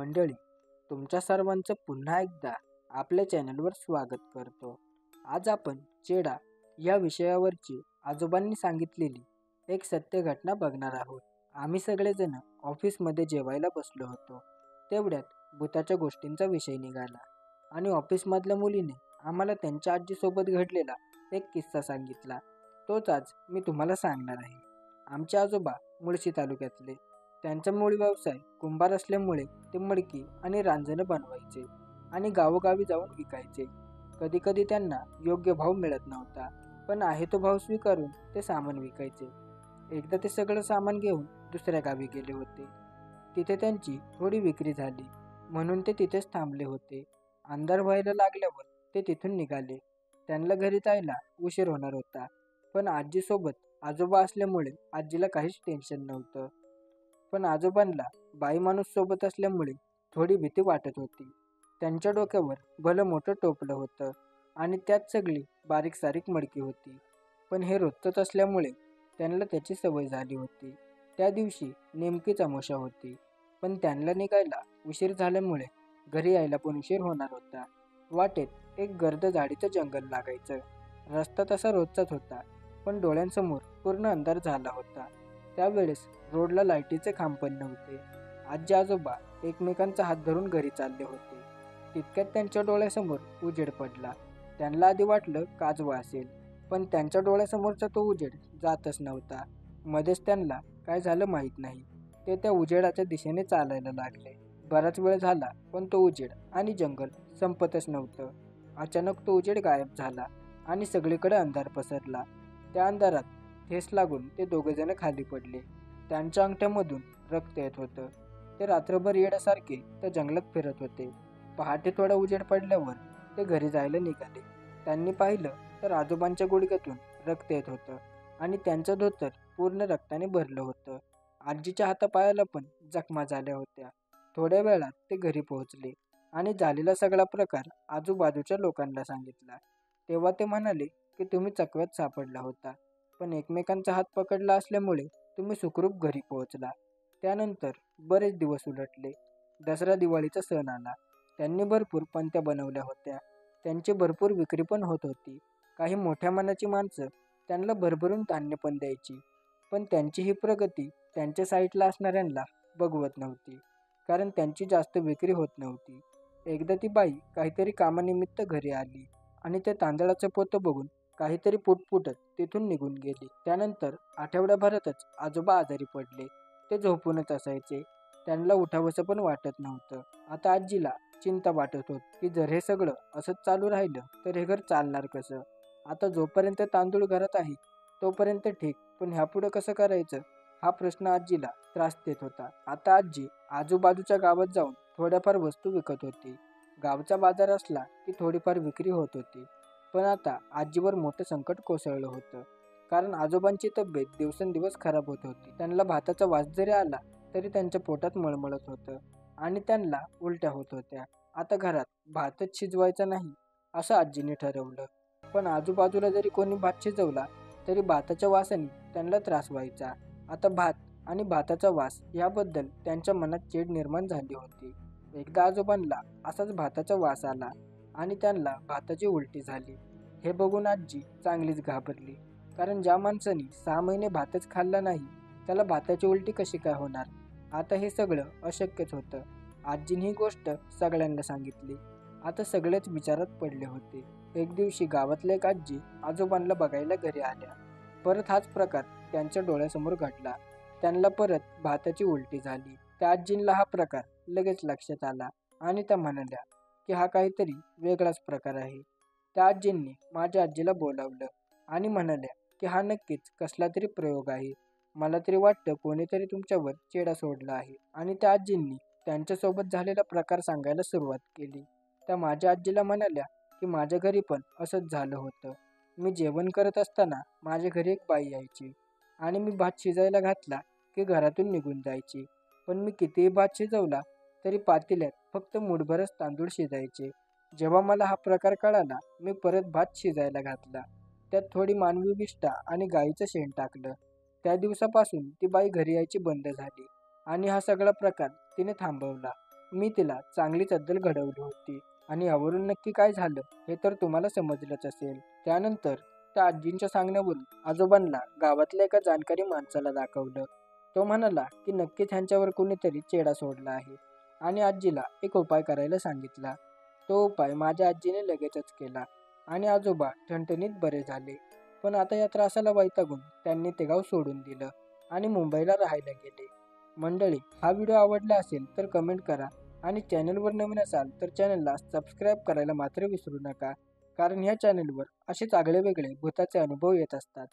मंडळी, तुमच्या सर्वांचं पुन्हा एकदा आपल्या चॅनलवर स्वागत करतो. आज आपण चेडा या विषयावरची आजोबांनी सांगितलेली एक सत्य घटना बघणार आहोत. आम्ही सगळेजण ऑफिसमध्ये जेवायला बसलो होतो. तेवढ्यात भूताच्या गोष्टींचा विषय निघाला आणि ऑफिसमधल्या मुलीने आम्हाला त्यांच्या आजीसोबत घडलेला एक किस्सा सांगितला. तोच आज मी तुम्हाला सांगणार आहे. आमचे आजोबा मुळशी तालुक्यातले. त्यांचा मूळ व्यवसाय कुंभार असल्यामुळे ते मडकी आणि रांजणं बनवायचे आणि गावोगावी जाऊन विकायचे. कधी कधी त्यांना योग्य भाव मिळत नव्हता, पण आहे तो भाव स्वीकारून ते सामान विकायचे. एकदा ते सगळं सामान घेऊन दुसऱ्या गावी गेले होते. तिथे त्यांची थोडी विक्री झाली म्हणून ते तिथेच थांबले होते. अंधार व्हायला लागल्यावर ते तिथून निघाले. त्यांना घरी जायला उशीर होणार होता, पण आजीसोबत आजोबा असल्यामुळे आजीला काहीच टेन्शन नव्हतं. पण आजोबांना बाई माणूस सोबत असल्यामुळे थोडी भीती वाटत होती. त्यांच्या डोक्यावर भलं मोठं टोपलं होतं आणि त्यात सगळी बारीक सारीक मडकी होती. पण हे रोजचंच असल्यामुळे त्यांना त्याची सवय झाली होती. त्या दिवशी नेमकीच अमावस्या होती, पण त्यांना निघायला उशीर झाल्यामुळे घरी यायला पण उशीर होणार होता. वाटेत एक गर्द झाडीचं जंगल लागायचं. रस्ता तसा रोजचाच होता, पण डोळ्यांसमोर पूर्ण अंधार झाला होता. त्यावेळेस रोडला लाईटीचे खांब पण नव्हते. आजी आजोबा एकमेकांचा हात धरून घरी चालले होते. तितक्यात त्यांच्या डोळ्यासमोर उजेड पडला. त्यांना आधी वाटलं काजवा असेल, पण त्यांच्या डोळ्यासमोरचा तो उजेड जातच नव्हता. मध्येच त्यांना काय झालं माहीत नाही. ते त्या उजेडाच्या दिशेने चालायला लागले. बराच वेळ झाला, पण तो उजेड आणि जंगल संपतच नव्हतं. अचानक तो उजेड गायब झाला आणि सगळीकडे अंधार पसरला. त्या अंधारात ठेस लागून ते दोघेजण खाली पडले. त्यांच्या अंगठ्यामधून रक्त येत होतं. ते रात्रभर येण्यासारखे त्या जंगलात फिरत होते. पहाटे थोडा उजेड पडल्यावर ते घरी जायला निघाले. त्यांनी पाहिलं तर आजोबांच्या गुडघ्यातून रक्त येत होतं आणि त्यांचं धोतर पूर्ण रक्ताने भरलं होतं. आजीच्या हातापायाला पण जखमा झाल्या होत्या. थोड्या वेळात ते घरी पोहोचले आणि झालेला सगळा प्रकार आजूबाजूच्या लोकांना सांगितला. तेव्हा ते म्हणाले की तुम्ही चकव्यात सापडला होता, पण एकमेकांचा हात पकडला असल्यामुळे तुम्ही सुखरूप घरी पोहोचला. त्यानंतर बरेच दिवस उलटले. दसरा दिवाळीचा सण आला. त्यांनी भरपूर पंत्या बनवल्या होत्या. त्यांची भरपूर विक्री पण होत होती. काही मोठ्या मनाची माणसं त्यांना भरभरून धान्य पण द्यायची. पण त्यांची ही प्रगती त्यांच्या साईडला असणाऱ्यांना बघवत नव्हती, कारण त्यांची जास्त विक्री होत नव्हती. एकदा ती बाई काहीतरी कामानिमित्त घरी आली आणि ते तांदळाचं पोतं बघून काहीतरी पुटपुटत तिथून निघून गेली. त्यानंतर आठवड्याभरातच आजोबा आजारी पडले. ते झोपूनच असायचे. त्यांना उठावंसं पण वाटत नव्हतं. आता आजीला चिंता वाटत होती की जर हे सगळं असंच चालू राहिलं तर हे घर चालणार कसं. आता जोपर्यंत तांदूळ घरात आहे तोपर्यंत ठीक, पण ह्यापुढं कसं करायचं हा प्रश्न आजीला त्रास देत होता. आता आजी आजूबाजूच्या गावात जाऊन थोड्याफार वस्तू विकत होती. गावचा बाजार असला की थोडीफार विक्री होत होती. पण आता आजीवर मोठं संकट कोसळलं होतं, कारण आजोबांची तब्येत दिवसेंदिवस खराब होत होती. त्यांना भाताचा वास जरी आला तरी त्यांच्या पोटात मळमळत होतं आणि त्यांना उलट्या होत होत्या. आता घरात भातच शिजवायचा नाही असं आजीने ठरवलं. पण आजूबाजूला जरी कोणी भात शिजवला तरी भाताच्या वासाने त्यांना त्रास व्हायचा. आता भात आणि भाताचा वास याबद्दल त्यांच्या मनात चीड निर्माण झाली होती. एकदा आजोबांना असाच भाताचा वास आला आणि त्यांना भाताची उलटी झाली. हे बघून आजी चांगलीच घाबरली, कारण ज्या माणसाने 6 महिने भातच खाल्ला नाही त्याला भाताची उलटी कशी काय होणार. आता हे सगळं अशक्यच होतं. आजीने ही गोष्ट सगळ्यांना सांगितली. आता सगळेच विचारात पडले होते. एक दिवशी गावातल्या एक आजी आजोबांना बघायला घरी आल्या. परत हाच प्रकार त्यांच्या डोळ्यासमोर घडला. त्यांना परत भाताची उलटी झाली. त्या आजींना हा प्रकार लगेच लक्षात आला आणि त्या म्हणाल्या की हा काहीतरी वेगळाच प्रकार आहे. त्या आजींनी माझ्या आजीला बोलावलं आणि म्हणाल्या की हा नक्कीच कसला तरी प्रयोग आहे. मला तरी वाटतं कोणीतरी तुमच्यावर चेडा सोडला आहे. आणि त्या आजींनी त्यांच्यासोबत झालेला प्रकार सांगायला सुरुवात केली. त्या माझ्या आजीला म्हणाल्या की माझ्या घरी पण असंच झालं होतं. मी जेवण करत असताना माझ्या घरी एक बाई यायची आणि मी भात शिजायला घातला की घरातून निघून जायची. पण मी कितीही भात शिजवला तरी पातेल्यात फक्त मूठभरच तांदूळ शिजायचे. जेव्हा मला हा प्रकार कळाला मी परत भात शिजायला घातला, त्यात थोडी मानवी विष्ठा आणि गाईचं शेण टाकलं. त्या दिवसापासून ती बाई घरी यायची बंद झाली आणि हा सगळा प्रकार तिने थांबवला. मी तिला चांगलीच अद्दल घडवली होती आणि यावरून नक्की काय झालं हे तर तुम्हाला समजलंच असेल. त्यानंतर त्या आजींच्या सांगण्यावरून आजोबांना गावातल्या एका जाणकारी माणसाला दाखवलं. तो म्हणाला की नक्कीच ह्यांच्यावर कोणीतरी चेडा सोडला आहे आणि आजीला एक उपाय करायला सांगितला. तो उपाय माझ्या आजीने लगेचच केला आणि आजोबा ठणठणीत बरे झाले. पण आता या त्रासाला वैतागून त्यांनी ते गाव सोडून दिलं आणि मुंबईला राहायला गेले. मंडळी, हा व्हिडिओ आवडला असेल तर कमेंट करा आणि चॅनलवर नवीन असाल तर चॅनलला सबस्क्राईब करायला मात्र विसरू नका, कारण ह्या चॅनलवर असेच आगळे वेगळे भूताचे अनुभव येत असतात.